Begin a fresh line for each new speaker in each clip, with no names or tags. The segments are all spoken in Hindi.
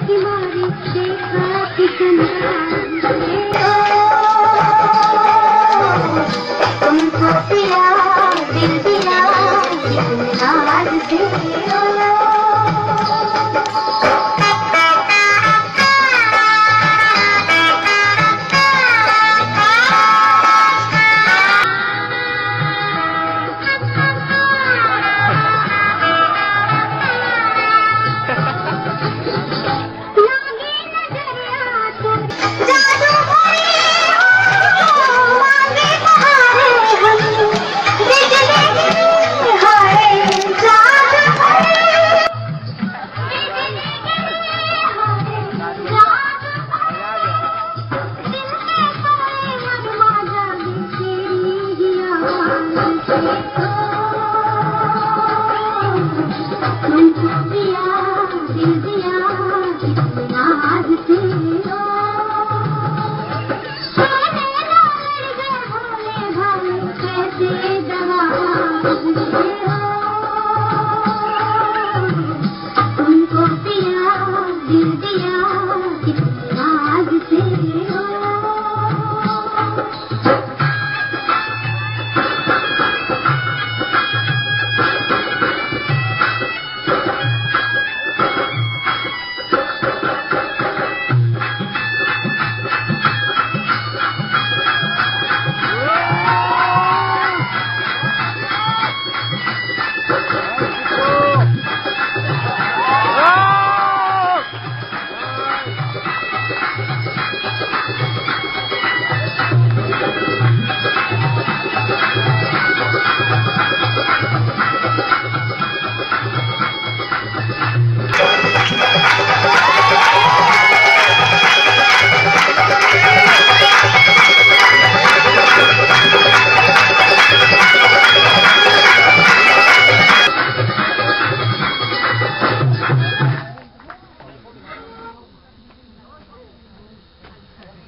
तुम्हारी देखा किशन तुमको पिया दिल दिया आज से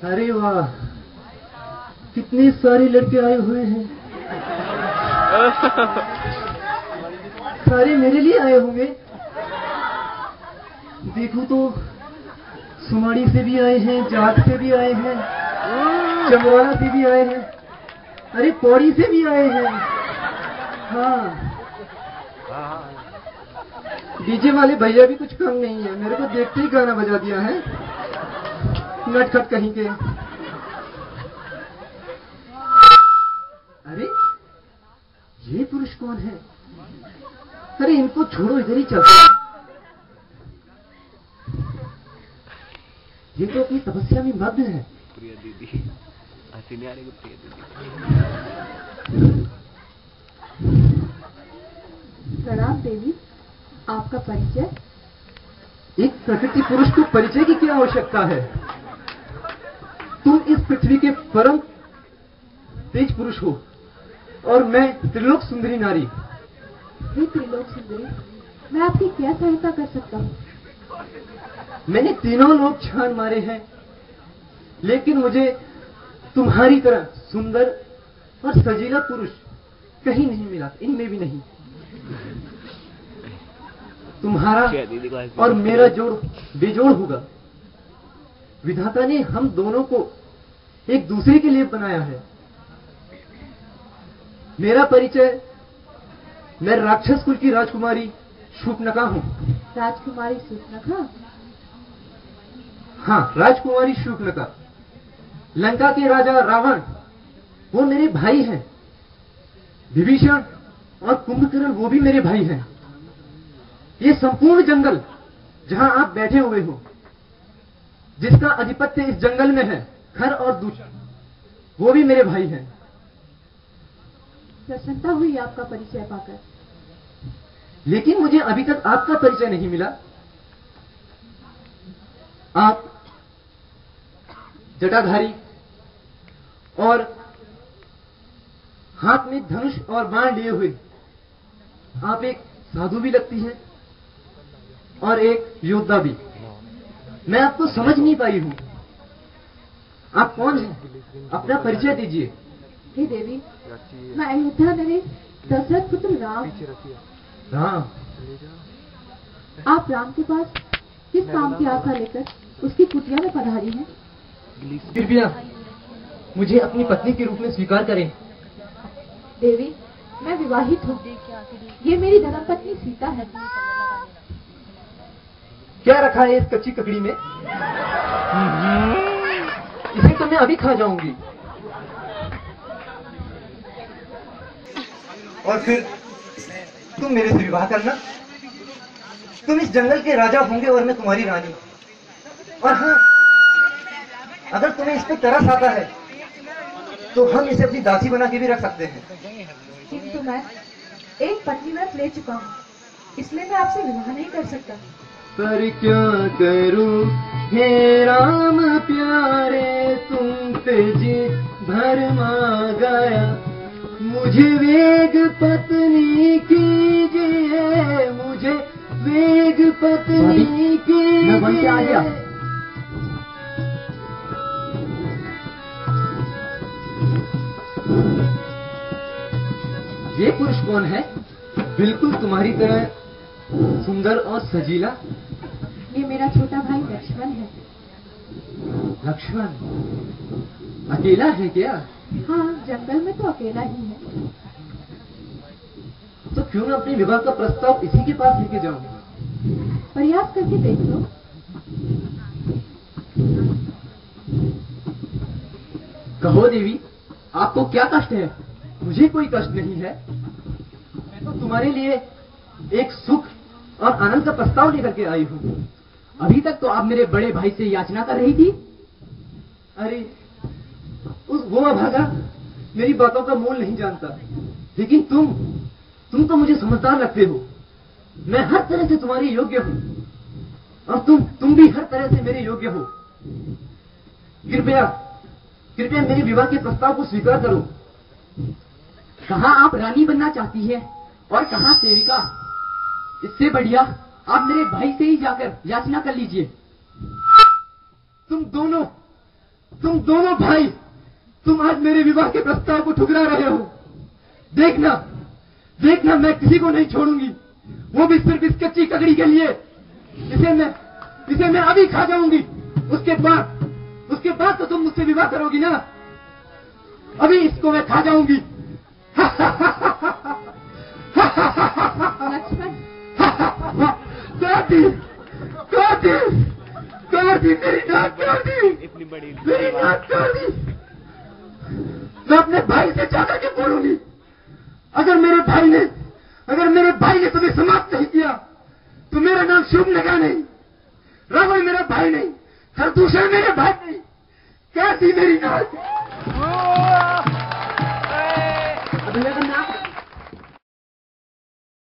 अरे वाह, कितने सारे लड़के आए हुए हैं। सारे मेरे लिए आए होंगे। देखो तो सुमाड़ी से भी आए हैं, जाट से भी आए हैं, चमवाला से भी आए हैं, अरे पौड़ी से भी आए हैं। हाँ, डीजे वाले भैया भी कुछ कम नहीं है, मेरे को देखते ही गाना बजा दिया है, नटखट कहीं के। अरे ये पुरुष कौन है? अरे इनको छोड़ो, इधर ही चलते। ये तो अपनी तपस्या में मग्न है।
प्रिय दीदी, हंसी आ रही प्रिय दीदी।
प्रणाम देवी, आपका परिचय?
एक प्रकृति पुरुष को परिचय की क्या आवश्यकता है? तुम इस पृथ्वी के परम तेज पुरुष हो और मैं त्रिलोक सुंदरी नारी।
हे त्रिलोक सुंदरी, मैं आपकी क्या सहायता कर सकता हूँ?
मैंने तीनों लोग छान मारे हैं, लेकिन मुझे तुम्हारी तरह सुंदर और सजीला पुरुष कहीं नहीं मिला, इनमें भी नहीं। तुम्हारा और मेरा जोड़ बेजोड़ होगा। विधाता ने हम दोनों को एक दूसरे के लिए बनाया है। मेरा परिचय, मैं राक्षस कुल की राजकुमारी शूर्पणखा हूँ।
राजकुमारी शूर्पणखा?
हाँ, राजकुमारी शूर्पणखा। लंका के राजा रावण वो मेरे भाई हैं। विभीषण और कुंभकर्ण वो भी मेरे भाई हैं। ये संपूर्ण जंगल जहां आप बैठे हुए हो, जिसका अधिपत्य इस जंगल में है, खर और दूच, वो भी मेरे भाई हैं।
प्रसन्नता हुई आपका परिचय पाकर।
लेकिन मुझे अभी तक आपका परिचय नहीं मिला। आप जटाधारी और हाथ में धनुष और बाण लिए हुए, आप एक साधु भी लगती हैं और एक योद्धा भी। मैं आपको समझ नहीं पाई हूं, आप कौन हैं? अपना परिचय दीजिए।
हे देवी, मैं अयोध्या नरेश दशरथ पुत्र राम।
राम?
आप राम के पास किस काम की आशा लेकर उसकी कुटिया में पधारी है?
कृपया मुझे अपनी पत्नी के रूप में स्वीकार करें।
देवी, मैं विवाहित हूँ। ये मेरी धर्मपत्नी सीता है।
क्या रखा है इस कच्ची ककड़ी में? इसे तो मैं अभी खा जाऊंगी। और फिर तुम मेरे से विवाह करना। तुम इस जंगल के राजा होंगे और मैं तुम्हारी रानी। और हाँ, अगर तुम्हें इस पे तरस आता है तो हम इसे अपनी दासी बना के भी रख सकते हैं।
किंतु मैं एक पत्नी व्रत ले चुका हूँ, इसलिए मैं आपसे विवाह नहीं कर सकता।
पर क्या करूं हे राम प्यारे, तुम पे जी भरमा गया। मुझे वेग पत्नी कीजिए, मुझे वेग पत्नी कीजिए। ये पुरुष कौन है? बिल्कुल तुम्हारी तरह सुंदर और सजीला।
ये मेरा छोटा भाई लक्ष्मण है।
लक्ष्मण अकेला है क्या?
हाँ, जंगल में तो अकेला ही है।
तो क्यों ना अपने विवाह का प्रस्ताव इसी के पास लेके जाऊं?
प्रयास करके देख लो।
कहो देवी, आपको क्या कष्ट है? मुझे कोई कष्ट नहीं है। मैं तो तुम्हारे लिए एक सुख और आनंद का प्रस्ताव लेकर के आई हूँ। अभी तक तो आप मेरे बड़े भाई से याचना कर रही थी। अरे वो अभागा मेरी बातों का मोल नहीं जानता, लेकिन तुम तो मुझे समझदार लगते हो। मैं हर तरह से तुम्हारी योग्य हूँ और तुम भी हर तरह से मेरे योग्य हो। कृपया मेरे विवाह के प्रस्ताव को स्वीकार करो। कहाँ आप रानी बनना चाहती है और कहाँ सेविका। इससे बढ़िया आप मेरे भाई से ही जाकर याचना कर लीजिए। तुम दोनों भाई, तुम आज मेरे विवाह के प्रस्ताव को ठुकरा रहे हो। देखना मैं किसी को नहीं छोड़ूंगी, वो भी सिर्फ इस कच्ची ककड़ी के लिए। इसे मैं अभी खा जाऊंगी। उसके बाद तो तुम मुझसे विवाह करोगी ना। अभी इसको मैं खा जाऊंगी।
लक्ष्मण,
मेरी नाक काट दी। मैं अपने भाई से जाकर के बोलूंगी। अगर मेरे भाई ने तुम्हें समाप्त नहीं किया तो मेरा नाम शुभनगा नहीं, रावण मेरा भाई नहीं, खरदूषण मेरे भाई नहीं। क्या थी मेरी नाक?